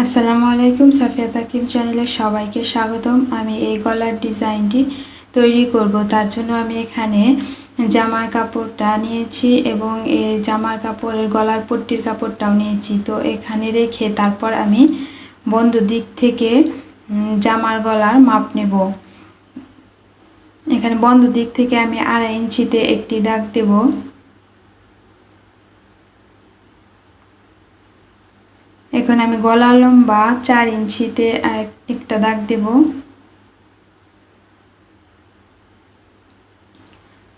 আসসালামু আলাইকুম, সাফিয়া তাকিব চ্যানেলে সবাইকে স্বাগতম। আমি এই গলার ডিজাইনটি তৈরি করব। তার জন্য আমি এখানে জামার কাপড়টা নিয়েছি এবং এই জামার কাপড়ের গলার পট্টির কাপড়টাও নিয়েছি। তো এখানে রেখে তারপর আমি বন্ধ দিক থেকে জামার গলার মাপ নেব। এখানে বন্ধ দিক থেকে আমি 2.5 ইঞ্চিতে একটি দাগ দেব। এখন আমি গলা লম্বা 4 ইঞ্চিতে একটা দাগ দেব।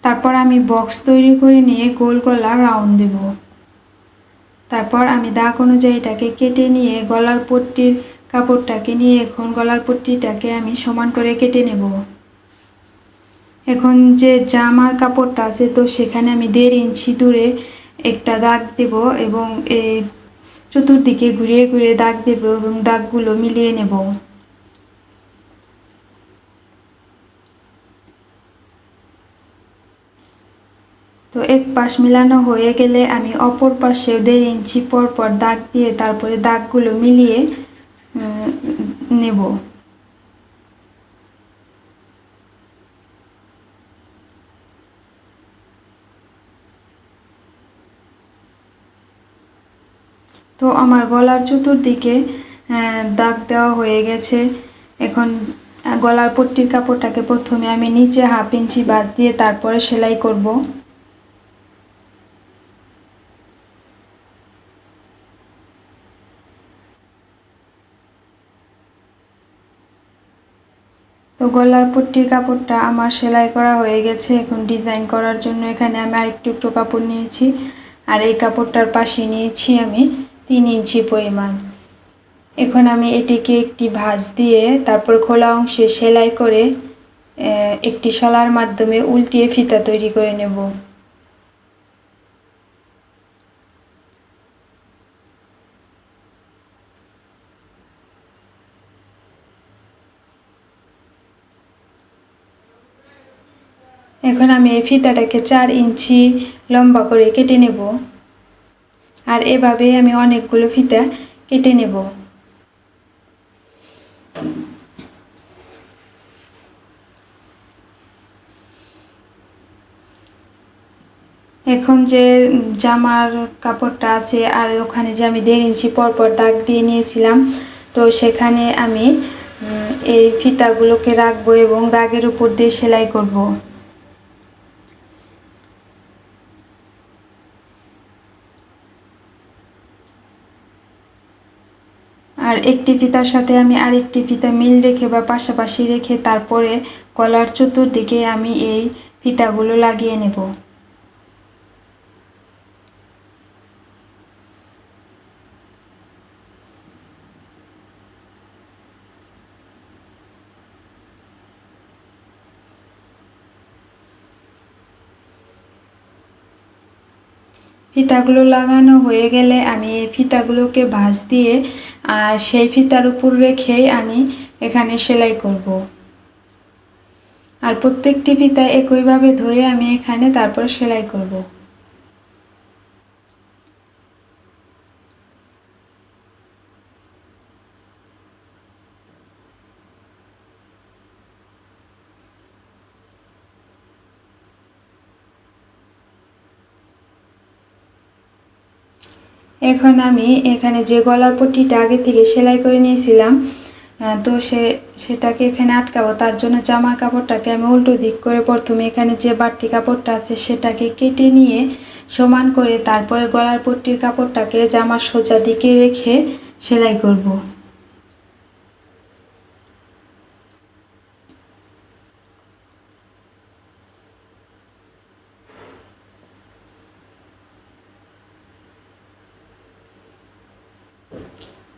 তারপর আমি বক্স তৈরি করে নিয়ে গোল গলা রাউন্ড দেব। তারপর আমি দাগ অনুযায়ী এটাকে কেটে নিয়ে গলার পট্টির কাপড়টাকে নিয়ে এখন গলার পট্টিটাকে আমি সমান করে কেটে নেব। এখন যে জামার কাপড়টা আছে তো সেখানে আমি 1.5 ইঞ্চি দূরে একটা দাগ দেব এবং এই চতুর্দিকে ঘুরিয়ে ঘুরিয়ে দাগ দেব এবং দাগগুলো মিলিয়ে নেব। তো এক পাশ মিলানো হয়ে গেলে আমি অপর পাশে 1.5 ইঞ্চি পর পর দাগ দিয়ে তারপরে দাগগুলো মিলিয়ে নেব। তো আমার গলার চতুর্দিকে দাগ দেওয়া হয়ে গেছে। এখন গলার পট্টির কাপড়টাকে প্রথমে আমি নিচে 1/2 ইঞ্চি ভাঁজ দিয়ে তারপরে সেলাই করব। তো গলার পট্টির কাপড়টা আমার সেলাই করা হয়ে গেছে। এখন ডিজাইন করার জন্য এখানে আমি আরেকটু কাপড় নিয়েছি আর এই কাপড়টার পাশে নিয়েছি আমি 3 ইঞ্চি পরিমাণ। এখন আমি এটিকে একটি ভাঁজ দিয়ে তারপর খোলা অংশে সেলাই করে একটি শলার মাধ্যমে উল্টিয়ে ফিতা তৈরি করে নেব। এখন আমি এই ফিতাটাকে 4 ইঞ্চি লম্বা করে কেটে নেব আর এভাবে আমি অনেকগুলো ফিতা কেটে নেব। এখন যে জামার কাপড়টা আছে আর ওখানে যে আমি 1.5 ইঞ্চি পর পর দাগ দিয়ে নিয়েছিলাম তো সেখানে আমি এই ফিতাগুলোকে রাখবো এবং দাগের উপর দিয়ে সেলাই করব। আর একটি ফিতার সাথে আমি আরেকটি ফিতা মিল রেখে বা পাশাপাশি রেখে তারপরে গলার চতুর্দিকে আমি এই ফিতাগুলো লাগিয়ে নেব। ফিতাগুলো লাগানো হয়ে গেলে আমি এই ফিতাগুলোকে ভাঁজ দিয়ে আর সেই ফিতার উপর রেখেই আমি এখানে সেলাই করব। আর প্রত্যেকটি ফিতা একইভাবে ধরে আমি এখানে তারপর সেলাই করব। এখন আমি এখানে যে গলার পট্টিটা আগে থেকে সেলাই করে নিয়েছিলাম তো সেটাকে এখানে আটকাবো। তার জন্য জামার কাপড়টাকে আমি উল্টো দিক করে প্রথমে এখানে যে বাড়তি কাপড়টা আছে সেটাকে কেটে নিয়ে সমান করে তারপরে গলার পট্টির কাপড়টাকে জামার সোজা দিকে রেখে সেলাই করব।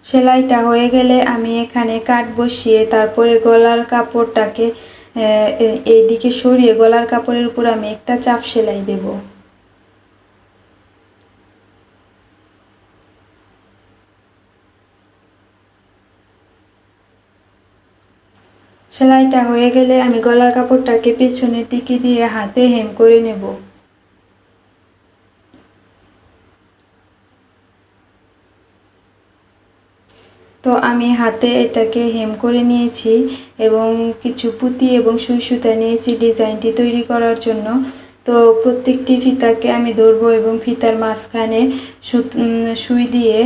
সেলাইটা হয়ে গেলে আমি এখানে কাট বসিয়ে তারপরে গলার কাপড়টাকে এইদিকে সরিয়ে গলার কাপড়ের উপর আমি একটা চাপ সেলাই দেব। সেলাইটা হয়ে গেলে আমি গলার কাপড়টাকে পেছনের দিকে দিয়ে হাতে হেম করে নেব। তো আমি হাতে এটাকে হেম করে নিয়েছি এবং কিছু পুঁতি এবং সুই সুতা নিয়েছি ডিজাইনটি তৈরি করার জন্য। তো প্রত্যেকটি ফিতাকে আমি ধরবো এবং ফিতার মাঝখানে সুই দিয়ে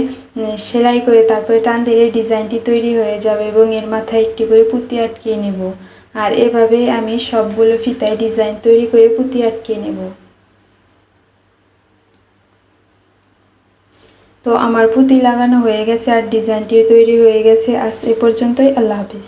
সেলাই করে তারপরে টান দিলে ডিজাইনটি তৈরি হয়ে যাবে এবং এর মাথায় একটি করে পুঁতি আটকিয়ে নেব। আর এভাবে আমি সবগুলো ফিতায় ডিজাইন তৈরি করে পুঁতি আটকিয়ে নেব। তো আমার পুঁতি লাগানো হয়ে গেছে আর ডিজাইনটিও তৈরি হয়ে গেছে। আজ এ পর্যন্তই। আল্লাহ হাফিজ।